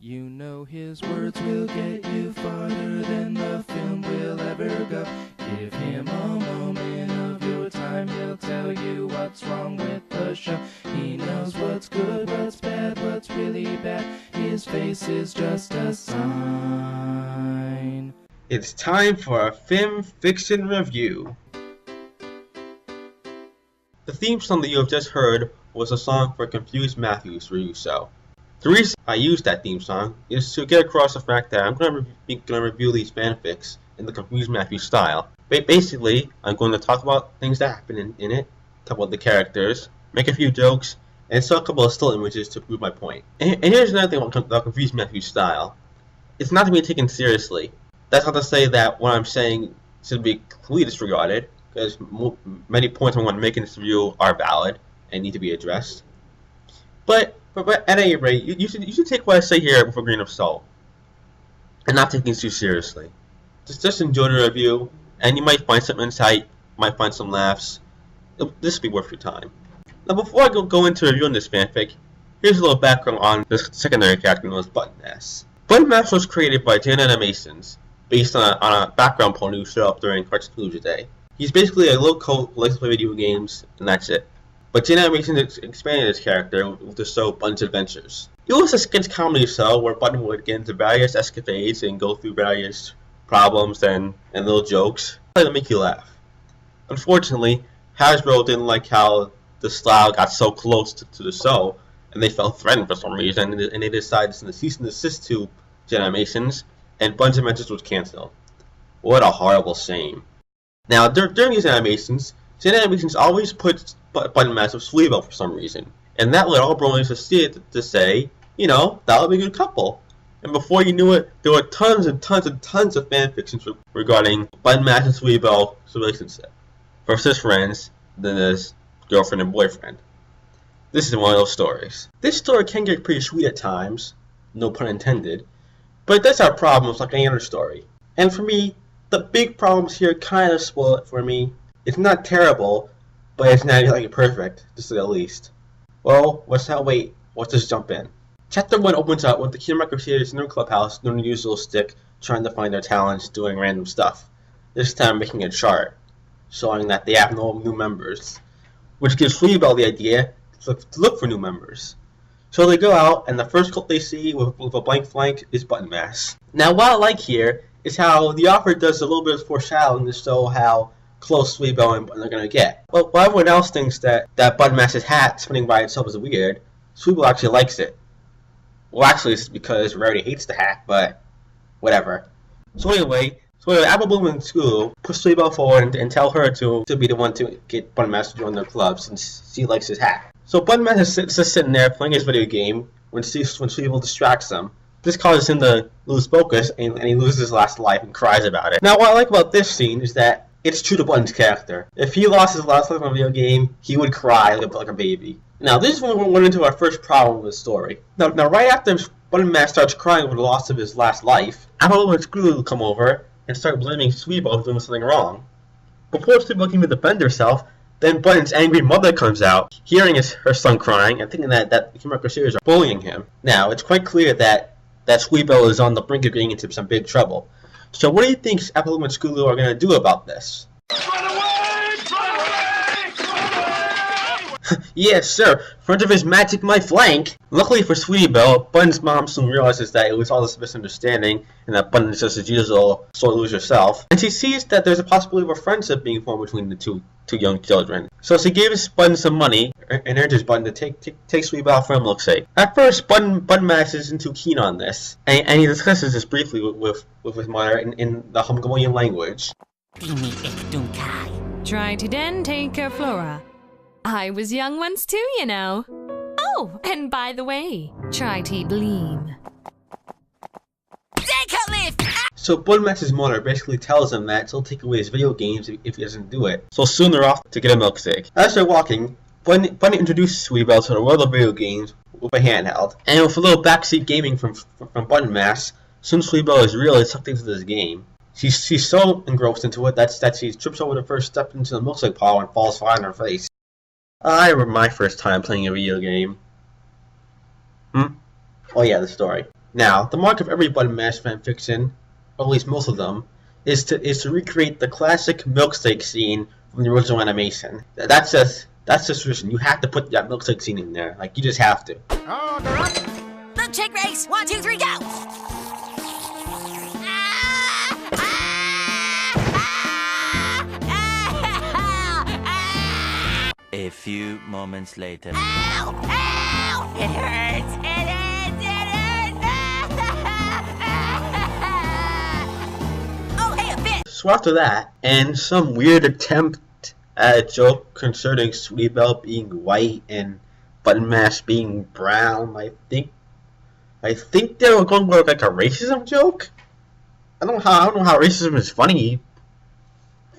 You know his words will get you farther than the film will ever go. Give him a moment of your time, he'll tell you what's wrong with the show. He knows what's good, what's bad, what's really bad. His face is just a sign. It's time for a FimFiction review. The theme song that you have just heard was a song for Confused Matthew's review show. The reason I used that theme song is to get across the fact that I'm going to review these fanfics in the Confused Matthew style. Basically, I'm going to talk about things that happen in it, talk about the characters, make a few jokes, and show a couple of still images to prove my point. And here's another thing about the Confused Matthew style. It's not to be taken seriously. That's not to say that what I'm saying should be completely disregarded, because many points I'm going to make in this review are valid and need to be addressed. But at any rate, you should take what I say here with a grain of salt, and not take things too seriously. Just enjoy the review, and you might find some insight, might find some laughs. This will be worth your time. Now, before I go into reviewing this fanfic, here's a little background on this secondary character known as ButtonMash. ButtonMash was created by JanAnimations, based on a background pony who showed up during Cartoon Day. He's basically a little coat who likes to play video games, and that's it. But JanAnimations expanded his character with the show Button's Adventures. It was a sketch comedy show where Button would get into various escapades and go through various problems and little jokes to make you laugh. Unfortunately, Hasbro didn't like how the style got so close to the show, and they felt threatened for some reason, and they decided to cease and desist to JanAnimations, and Button's Adventures was cancelled. What a horrible shame. Now, during these animations, JanAnimations always puts ButtonMash with SweetieMash for some reason, and that led all bronies to see it to say, you know, that would be a good couple. And before you knew it, there were tons and tons and tons of fanfictions regarding ButtonMash and SweetieMash's relationship. First as friends, then as girlfriend and boyfriend. This is one of those stories. This story can get pretty sweet at times, no pun intended, but it does have problems like any other story. And for me, the big problems here kind of spoil it for me. It's not terrible, but it's not exactly perfect, to say the least. Well, let's not wait. Let's just jump in. Chapter 1 opens up with the Crusaders in their clubhouse doing the usual stick, trying to find their talents, doing random stuff. This time making a chart, showing that they have no new members, which gives SweetieMash the idea to look for new members. So they go out, and the first cult they see with a blank flank is ButtonMash. Now, what I like here is how the author does a little bit of foreshadowing to show how close SweetieMash and Button are going to get. But while everyone else thinks that ButtonMash's hat spinning by itself is weird, SweetieMash actually likes it. Well, actually, it's because Rarity hates the hat, but whatever. So anyway, Apple Bloom and Scoob push SweetieMash forward and tell her to be the one to get ButtonMash to join their club since she likes his hat. So ButtonMash is just sitting there playing his video game when SweetieMash distracts him. This causes him to lose focus, and he loses his last life and cries about it. Now, what I like about this scene is that it's true to Button's character. If he lost his last life on a video game, he would cry like a baby. Now, this is when we went into our first problem with the story. Now right after ButtonMash starts crying over the loss of his last life, Apple and Screw come over and start blaming SweetieMash for doing something wrong. Before SweetieMash can even defend herself, then Button's angry mother comes out, hearing her son crying and thinking that the Crusaders are bullying him. Now, it's quite clear that SweetieMash is on the brink of getting into some big trouble. So what do you think Apple and Scooby are going to do about this? Run away! Run away! Run away! Yes, sir. Front of his magic my flank. Luckily for SweetieMash, Button's mom soon realizes that it was all this misunderstanding and that Button is just as usual sore loser herself. And she sees that there's a possibility of a friendship being formed between the two young children. So she gives Button some money and urges Button to take SweetieMash for look's sake. At first, ButtonMash isn't too keen on this, and he discusses this briefly with his mother in the Hungarian language. Try to den take a flora. I was young once too, you know. Oh, and by the way, try to gleam. Take a lift! So ButtonMash's mother basically tells him that she'll take away his video games if he doesn't do it. So soon they're off to get a milkshake. As they're walking, Button introduces SweetieMash to the world of video games with a handheld. And with a little backseat gaming from ButtonMash, soon SweetieMash is really sucked into this game. She's so engrossed into it that she trips over the first step into the milkshake pile and falls flat on her face. I remember my first time playing a video game. Oh yeah, the story. Now, the mark of every Button Mash fanfiction, or at least most of them, is to recreate the classic milkshake scene from the original animation. That's just tradition. You have to put that milkshake scene in there. Like, you just have to. Order up! Milkshake race! 1, 2, 3, go! A few moments later. Ow! Ow! It hurts! It hurts! It hurts! Oh, hey, a bit! So after that, and some weird attempt at a joke concerning Sweetie Belle being white and Button Mash being brown, I think they were going for like a racism joke. I don't know how racism is funny.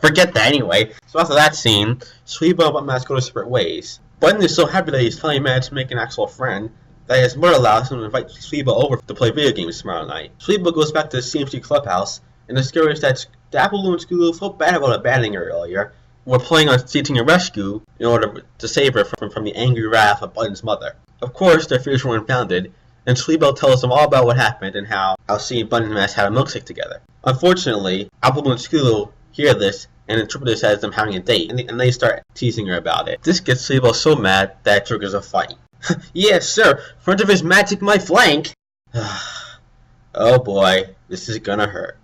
Forget that anyway. So after that scene, Sweetie Belle and Button Mash go to separate ways. Button is so happy that he's finally managed to make an actual friend that his mother allows him to invite Sweetie Belle over to play video games tomorrow night. Sweetie Belle goes back to the CMC clubhouse and discovers that the Apple and Scootaloo felt bad about abandoning her earlier and were planning on seeking a rescue in order to save her from the angry wrath of Button's mother. Of course, their fears were unfounded, and Sweetie Belle tells them all about what happened and how she and Button Mash had a milkshake together. Unfortunately, Apple and Scootaloo hear this and interpret this as them having a date, and they start teasing her about it. This gets Sweetie Belle so mad that it triggers a fight. Yes, sir, front of his magic my flank! Oh boy, this is gonna hurt.